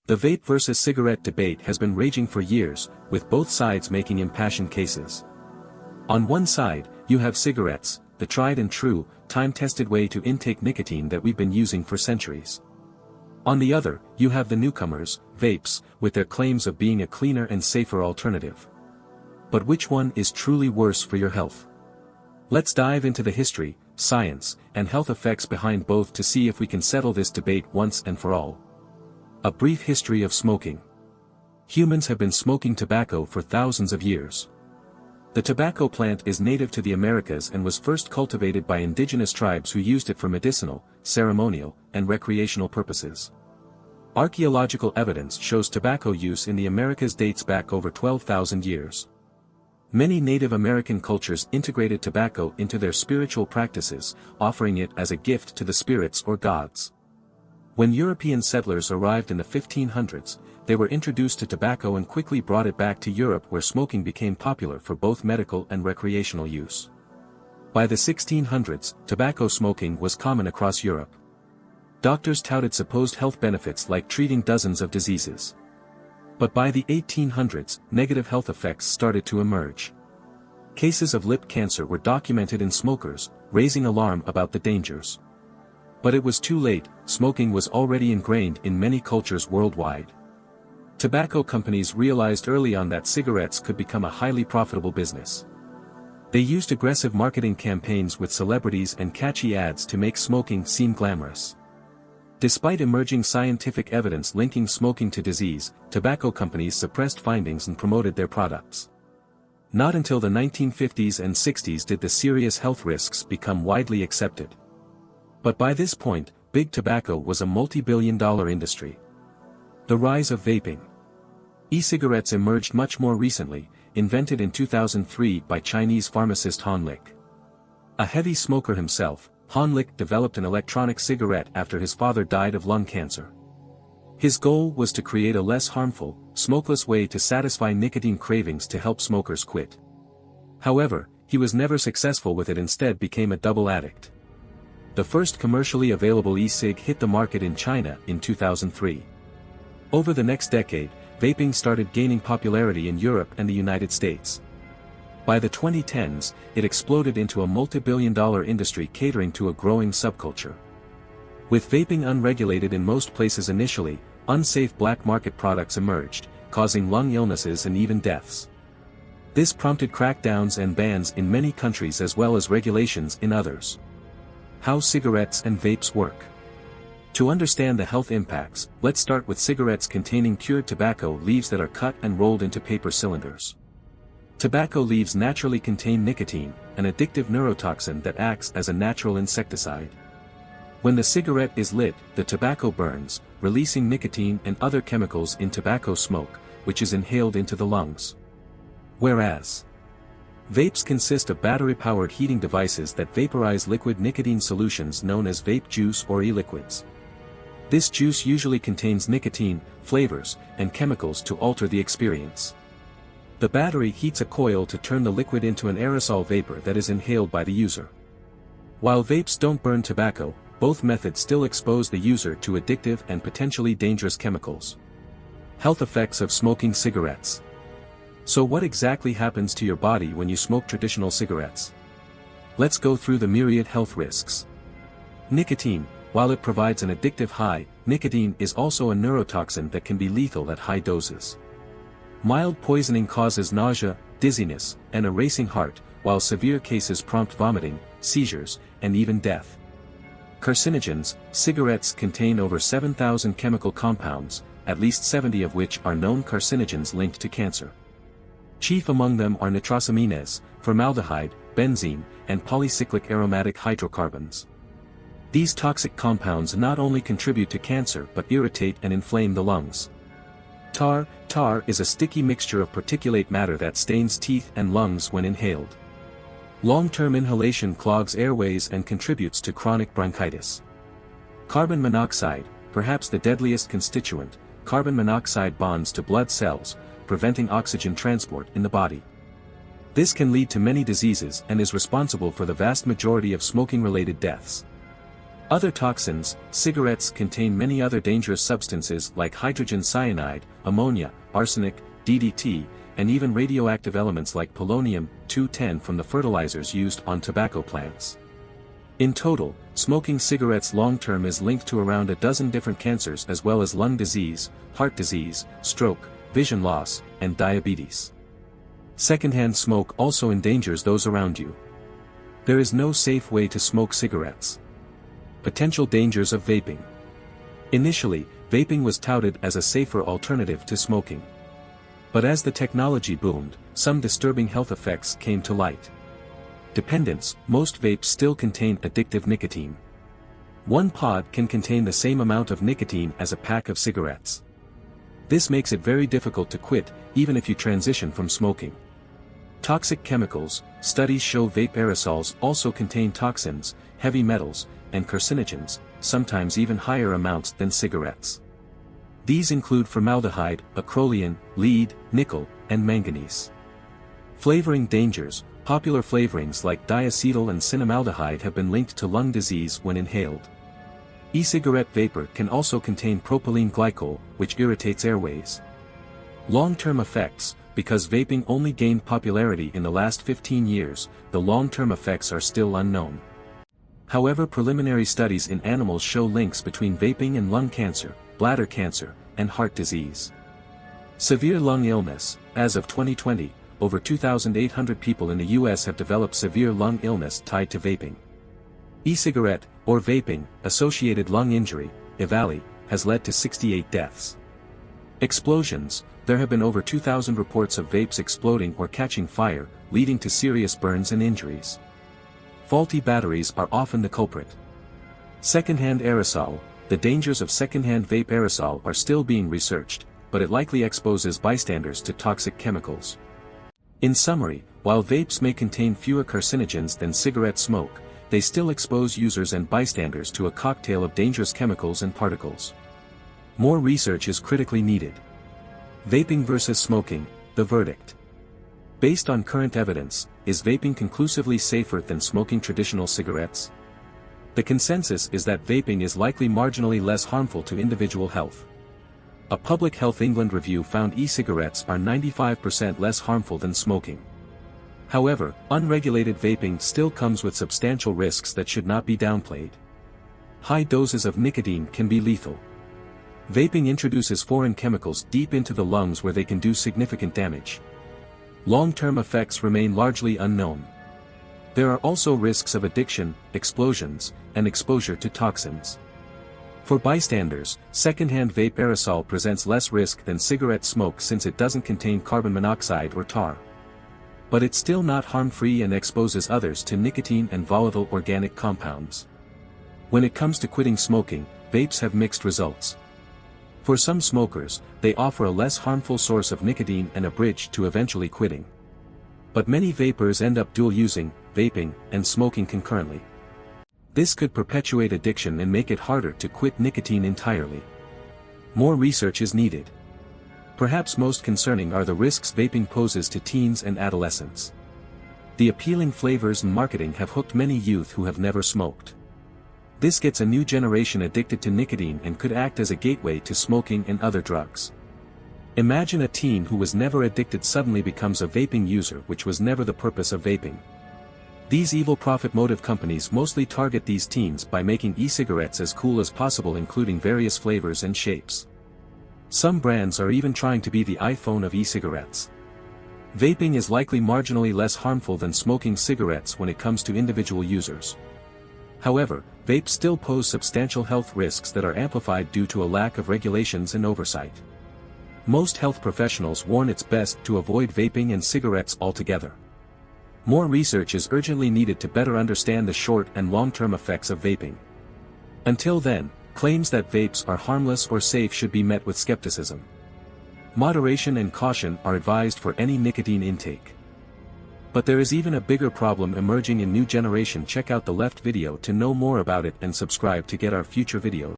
The vape versus cigarette debate has been raging for years, with both sides making impassioned cases. On one side, you have cigarettes, the tried and true, time-tested way to intake nicotine that we've been using for centuries. On the other, you have the newcomers, vapes, with their claims of being a cleaner and safer alternative. But which one is truly worse for your health? Let's dive into the history, science, and health effects behind both to see if we can settle this debate once and for all. A brief history of smoking. Humans have been smoking tobacco for thousands of years. The tobacco plant is native to the Americas and was first cultivated by indigenous tribes who used it for medicinal, ceremonial, and recreational purposes. Archaeological evidence shows tobacco use in the Americas dates back over 12,000 years. Many Native American cultures integrated tobacco into their spiritual practices, offering it as a gift to the spirits or gods. When European settlers arrived in the 1500s, they were introduced to tobacco and quickly brought it back to Europe where smoking became popular for both medical and recreational use. By the 1600s, tobacco smoking was common across Europe. Doctors touted supposed health benefits like treating dozens of diseases. But by the 1800s, negative health effects started to emerge. Cases of lip cancer were documented in smokers, raising alarm about the dangers. But it was too late, smoking was already ingrained in many cultures worldwide. Tobacco companies realized early on that cigarettes could become a highly profitable business. They used aggressive marketing campaigns with celebrities and catchy ads to make smoking seem glamorous. Despite emerging scientific evidence linking smoking to disease, tobacco companies suppressed findings and promoted their products. Not until the 1950s and 60s did the serious health risks become widely accepted. But by this point, big tobacco was a multi-billion-dollar industry. The rise of vaping. E-cigarettes emerged much more recently, invented in 2003 by Chinese pharmacist Han Lik. A heavy smoker himself, Han Lik developed an electronic cigarette after his father died of lung cancer. His goal was to create a less harmful, smokeless way to satisfy nicotine cravings to help smokers quit. However, he was never successful with it, instead became a double addict. The first commercially available e-cig hit the market in China in 2003. Over the next decade, vaping started gaining popularity in Europe and the United States. By the 2010s, it exploded into a multi-billion-dollar industry catering to a growing subculture. With vaping unregulated in most places initially, unsafe black market products emerged, causing lung illnesses and even deaths. This prompted crackdowns and bans in many countries as well as regulations in others. How cigarettes and vapes work. To understand the health impacts, let's start with cigarettes containing cured tobacco leaves that are cut and rolled into paper cylinders. Tobacco leaves naturally contain nicotine, an addictive neurotoxin that acts as a natural insecticide. When the cigarette is lit, the tobacco burns, releasing nicotine and other chemicals in tobacco smoke, which is inhaled into the lungs. Whereas vapes consist of battery-powered heating devices that vaporize liquid nicotine solutions known as vape juice or e-liquids. This juice usually contains nicotine, flavors, and chemicals to alter the experience. The battery heats a coil to turn the liquid into an aerosol vapor that is inhaled by the user. While vapes don't burn tobacco, both methods still expose the user to addictive and potentially dangerous chemicals. Health effects of smoking cigarettes. So what exactly happens to your body when you smoke traditional cigarettes? Let's go through the myriad health risks. Nicotine. While it provides an addictive high, nicotine is also a neurotoxin that can be lethal at high doses. Mild poisoning causes nausea, dizziness, and a racing heart, while severe cases prompt vomiting, seizures, and even death. Carcinogens. Cigarettes contain over 7,000 chemical compounds, at least 70 of which are known carcinogens linked to cancer. Chief among them are nitrosamines, formaldehyde, benzene, and polycyclic aromatic hydrocarbons. These toxic compounds not only contribute to cancer but irritate and inflame the lungs. Tar. Tar is a sticky mixture of particulate matter that stains teeth and lungs when inhaled. Long-term inhalation clogs airways and contributes to chronic bronchitis. Carbon monoxide, perhaps the deadliest constituent. Carbon monoxide bonds to blood cells, preventing oxygen transport in the body. This can lead to many diseases and is responsible for the vast majority of smoking-related deaths. Other toxins: cigarettes contain many other dangerous substances like hydrogen cyanide, ammonia, arsenic, DDT, and even radioactive elements like polonium-210 from the fertilizers used on tobacco plants. In total, smoking cigarettes long-term is linked to around a dozen different cancers as well as lung disease, heart disease, stroke, vision loss, and diabetes. Secondhand smoke also endangers those around you. There is no safe way to smoke cigarettes. Potential dangers of vaping. Initially, vaping was touted as a safer alternative to smoking. But as the technology boomed, some disturbing health effects came to light. Dependence: most vapes still contain addictive nicotine. One pod can contain the same amount of nicotine as a pack of cigarettes. This makes it very difficult to quit, even if you transition from smoking. Toxic chemicals: studies show vape aerosols also contain toxins, heavy metals, and carcinogens, sometimes even higher amounts than cigarettes. These include formaldehyde, acrolein, lead, nickel, and manganese. Flavoring dangers: popular flavorings like diacetyl and cinnamaldehyde have been linked to lung disease when inhaled. E-cigarette vapor can also contain propylene glycol, which irritates airways. Long-term effects: because vaping only gained popularity in the last 15 years, the long-term effects are still unknown. However, preliminary studies in animals show links between vaping and lung cancer, bladder cancer, and heart disease. Severe lung illness: as of 2020, over 2,800 people in the US have developed severe lung illness tied to vaping. E-cigarette, or vaping-associated lung injury, EVALI, has led to 68 deaths. Explosions: there have been over 2,000 reports of vapes exploding or catching fire, leading to serious burns and injuries. Faulty batteries are often the culprit. Secondhand aerosol: the dangers of secondhand vape aerosol are still being researched, but it likely exposes bystanders to toxic chemicals. In summary, while vapes may contain fewer carcinogens than cigarette smoke, they still expose users and bystanders to a cocktail of dangerous chemicals and particles. More research is critically needed. Vaping versus smoking: the verdict. Based on current evidence, is vaping conclusively safer than smoking traditional cigarettes? The consensus is that vaping is likely marginally less harmful to individual health. A Public Health England review found e-cigarettes are 95% less harmful than smoking. However, unregulated vaping still comes with substantial risks that should not be downplayed. High doses of nicotine can be lethal. Vaping introduces foreign chemicals deep into the lungs where they can do significant damage. Long-term effects remain largely unknown. There are also risks of addiction, explosions, and exposure to toxins. For bystanders, secondhand vape aerosol presents less risk than cigarette smoke since it doesn't contain carbon monoxide or tar. But it's still not harm-free and exposes others to nicotine and volatile organic compounds. When it comes to quitting smoking, vapes have mixed results. For some smokers, they offer a less harmful source of nicotine and a bridge to eventually quitting. But many vapers end up dual-using, vaping, and smoking concurrently. This could perpetuate addiction and make it harder to quit nicotine entirely. More research is needed. Perhaps most concerning are the risks vaping poses to teens and adolescents. The appealing flavors and marketing have hooked many youth who have never smoked. This gets a new generation addicted to nicotine and could act as a gateway to smoking and other drugs. Imagine a teen who was never addicted suddenly becomes a vaping user, which was never the purpose of vaping. These evil profit motive companies mostly target these teens by making e-cigarettes as cool as possible, including various flavors and shapes. Some brands are even trying to be the iPhone of e-cigarettes. Vaping is likely marginally less harmful than smoking cigarettes when it comes to individual users. However, vapes still pose substantial health risks that are amplified due to a lack of regulations and oversight. Most health professionals warn it's best to avoid vaping and cigarettes altogether. More research is urgently needed to better understand the short and long-term effects of vaping. Until then, claims that vapes are harmless or safe should be met with skepticism. Moderation and caution are advised for any nicotine intake. But there is even a bigger problem emerging in new generation. Check out the left video to know more about it and subscribe to get our future videos.